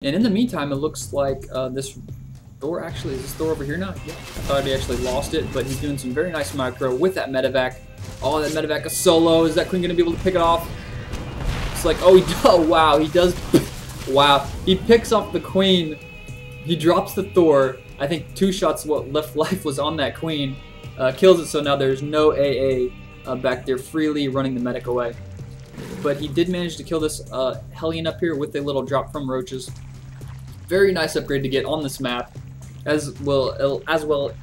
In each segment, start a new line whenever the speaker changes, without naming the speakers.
And in the meantime, it looks like this Thor actually, is this Thor over here now? Yeah, I thought he actually lost it, but he's doing some very nice micro with that medevac. Oh, that medevac is solo. Is that Queen going to be able to pick it off? It's like, oh, wow, he does. Wow, he picks off the Queen. He drops the Thor. I think 2 shots what left life was on that Queen. Kills it, so now there's no AA back there freely running the medic away. But he did manage to kill this Hellion up here with a little drop from roaches. Very nice upgrade to get on this map. As well,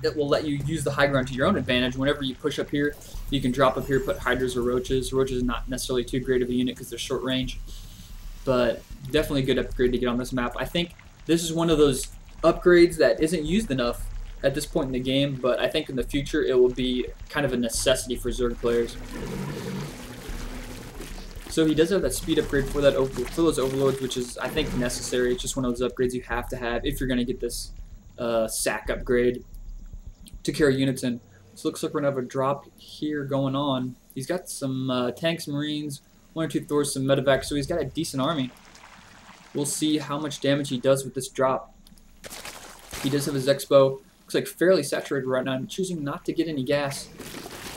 it will let you use the high ground to your own advantage. Whenever you push up here, you can drop up here, put hydras or roaches. Roaches is not necessarily too great of a unit because they're short range, but definitely a good upgrade to get on this map. I think this is one of those upgrades that isn't used enough at this point in the game, but I think in the future it will be kind of a necessity for Zerg players. So he does have that speed upgrade for those overlords, which is, I think, necessary. It's just one of those upgrades you have to have if you're going to get this sack upgrade to carry units in. So it looks like we're going to have a drop here going on. He's got some tanks, marines, 1 or 2 Thors, some medevacs, so he's got a decent army. We'll see how much damage he does with this drop. He does have his Expo. Looks like fairly saturated right now. I'm choosing not to get any gas.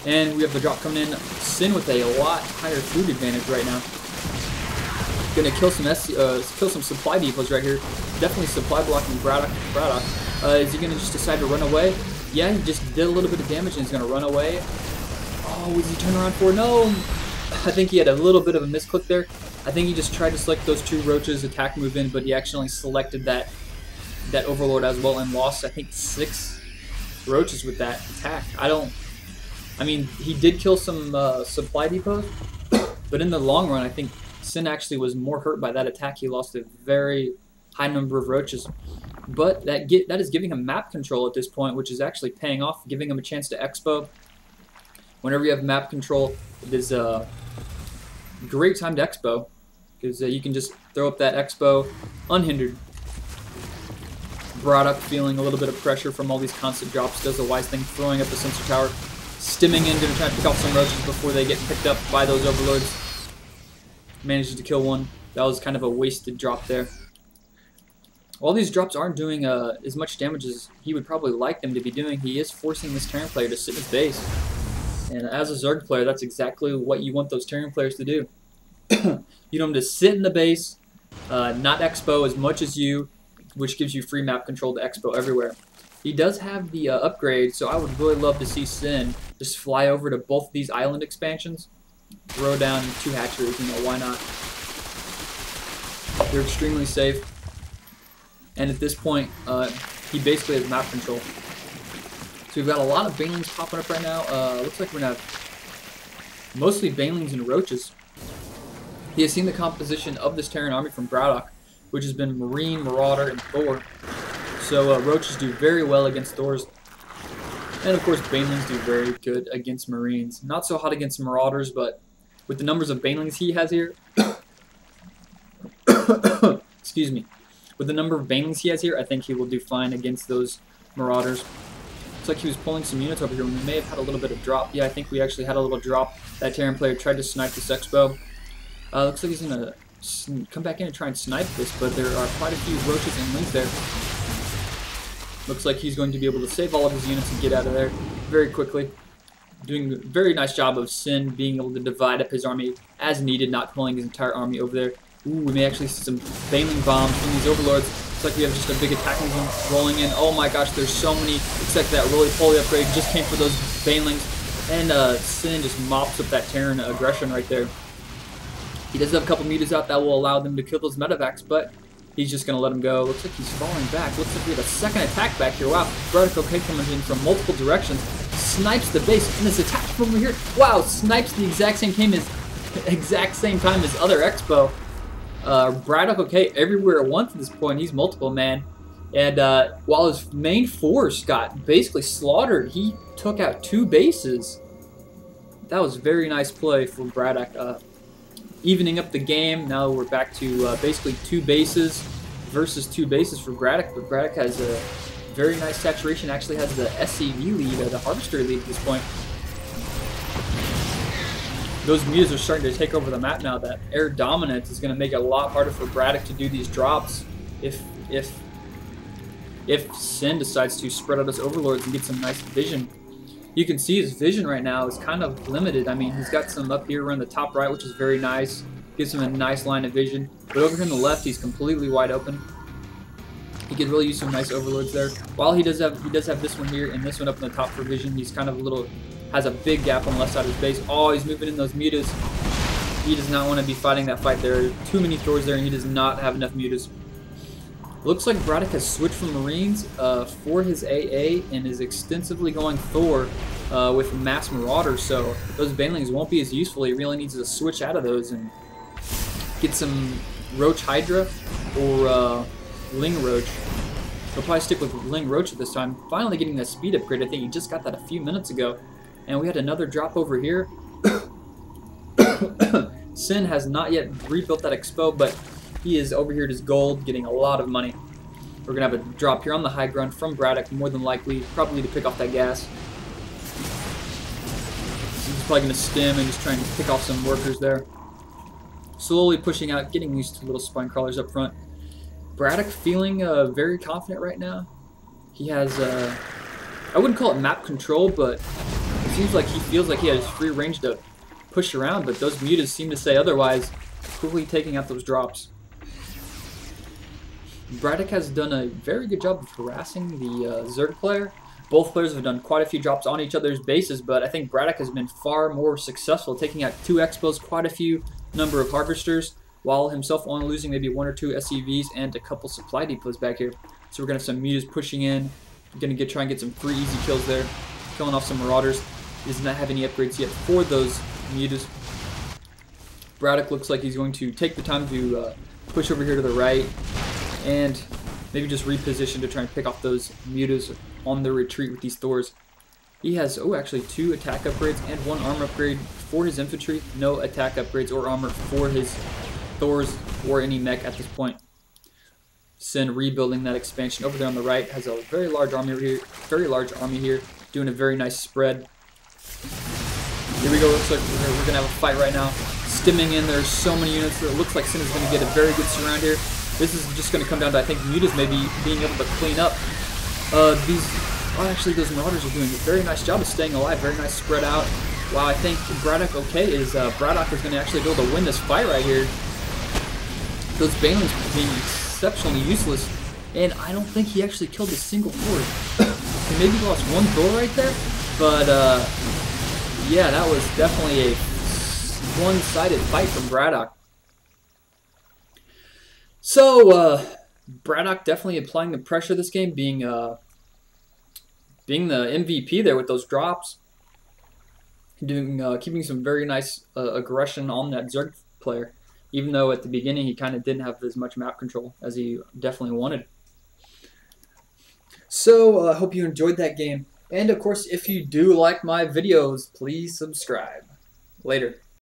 And we have the drop coming in. Sin with a lot higher food advantage right now. Gonna kill some supply depots right here. Definitely supply blocking BratOK. Is he gonna just decide to run away? Yeah, he just did a little bit of damage and he's gonna run away. Oh, was he turn around for? No! I think he had a little bit of a misclick there. I think he just tried to select those 2 roaches, attack move in, but he accidentally selected that overlord as well and lost, I think, 6 roaches with that attack. I mean, he did kill some supply depots, but in the long run, I think Sin actually was more hurt by that attack. He lost a very high number of roaches. But that is giving him map control at this point, which is actually paying off, giving him a chance to expo. Whenever you have map control, it is a great time to expo, because you can just throw up that expo unhindered. BratOK feeling a little bit of pressure from all these constant drops, does the wise thing, throwing up the sensor tower, stimming in, going to try to pick off some roaches before they get picked up by those overlords. Manages to kill one. That was kind of a wasted drop there. While these drops aren't doing as much damage as he would probably like them to be doing, he is forcing this Terran player to sit in his base. And as a Zerg player, that's exactly what you want those Terran players to do. You want them to sit in the base, not expo as much as you, which gives you free map control to expo everywhere. He does have the upgrade, so I would really love to see Sin just fly over to both of these island expansions, throw down 2 hatcheries, why not? They're extremely safe, and at this point, he basically has map control. So we've got a lot of banelings popping up right now. Looks like we're going to have mostly banelings and roaches. He has seen the composition of this Terran army from BratOK, which has been Marine, Marauder, and Thor. So roaches do very well against Thors. And of course, banelings do very good against Marines. Not so hot against Marauders, but with the numbers of banelings he has here, excuse me, with the number of banelings he has here, I think he will do fine against those Marauders. Looks like he was pulling some units over here when we may have had a little bit of drop. Yeah, I think we actually had a little drop. That Terran player tried to snipe this Expo. Looks like he's going to come back in and try and snipe this, but there are quite a few roaches and lings there. Looks like he's going to be able to save all of his units and get out of there very quickly. Doing a very nice job of Sin being able to divide up his army as needed, not pulling his entire army over there. Ooh, we may actually see some baneling bombs from these overlords. Looks like we have just a big attacking zone rolling in. Oh my gosh, there's so many. Except that roly-poly upgrade just came for those banelings. And Sin just mops up that Terran aggression right there. He does have a couple meters out that will allow them to kill those medevacs, but he's just going to let him go. Looks like he's falling back. Looks like we have a second attack back here. Wow, BratOK coming in from multiple directions. Snipes the base, and this attack from over here. Wow, snipes the exact same time as other Expo. BratOK everywhere at once at this point. He's multiple man. And while his main force got basically slaughtered, he took out 2 bases. That was very nice play from BratOK. Evening up the game. Now we're back to basically 2 bases versus 2 bases for BratOK. But BratOK has a very nice saturation. Actually has the SCV lead, the Harvester lead at this point. Those mutas are starting to take over the map now. That air dominance is going to make it a lot harder for BratOK to do these drops. if if if Sin decides to spread out his overlords and get some nice vision. You can see his vision right now is kind of limited. I mean, he's got some up here around the top right, which is very nice. Gives him a nice line of vision. But over here on the left, he's completely wide open. He could really use some nice overlords there. While he does have this one here and this one up in the top for vision, he's kind of has a big gap on the left side of his base. Oh, he's moving in those mutas. He does not want to be fighting that fight there. Too many Thors there, and he does not have enough mutas. Looks like BratOK has switched from Marines for his AA and is extensively going Thor with Mass Marauders, so those Banelings won't be as useful. He really needs to switch out of those and get some Roach Hydra or Ling Roach. He'll probably stick with Ling Roach at this time. Finally getting that speed upgrade. I think he just got that a few minutes ago. And we had another drop over here. Sin has not yet rebuilt that Expo, but he is over here at his gold, getting a lot of money. We're going to have a drop here on the high ground from BratOK, more than likely, probably to pick off that gas. He's probably going to stim and just try and pick off some workers there. Slowly pushing out, getting these two little spine crawlers up front. BratOK feeling very confident right now. He has, I wouldn't call it map control, but it seems like he feels like he has free range to push around, but those mutas seem to say otherwise, quickly taking out those drops. BratOK has done a very good job of harassing the Zerg player. Both players have done quite a few drops on each other's bases, but I think BratOK has been far more successful, taking out 2 Expos, quite a few number of Harvesters, while himself only losing maybe 1 or 2 SCVs and a couple supply depots back here. So we're going to have some mutas pushing in. We're going to try and get some free easy kills there, killing off some Marauders. He does not have any upgrades yet for those mutas. BratOK looks like he's going to take the time to push over here to the right and maybe just reposition to try and pick off those mutas on the retreat with these Thors. He has, actually 2 attack upgrades and 1 armor upgrade for his infantry. No attack upgrades or armor for his Thors or any mech at this point. Sin rebuilding that expansion over there on the right has a very large army here, doing a very nice spread. Here we go. Looks like we're gonna have a fight right now. Stimming in, there's so many units. It looks like Sin is gonna get a very good surround here. This is just gonna come down to, I think, mutas maybe being able to clean up actually those Marauders are doing a very nice job of staying alive. Very nice spread out. Wow, I think BratOK is going to actually be able to win this fight right here. Those Banelings being exceptionally useless, and I don't think he actually killed a single Thor. He maybe lost 1 Thor right there, but yeah, that was definitely a one-sided fight from BratOK. So BratOK definitely applying the pressure this game, being the MVP there with those drops, keeping some very nice aggression on that Zerg player, even though at the beginning he kind of didn't have as much map control as he definitely wanted. So I hope you enjoyed that game, and of course if you do like my videos, please subscribe. Later.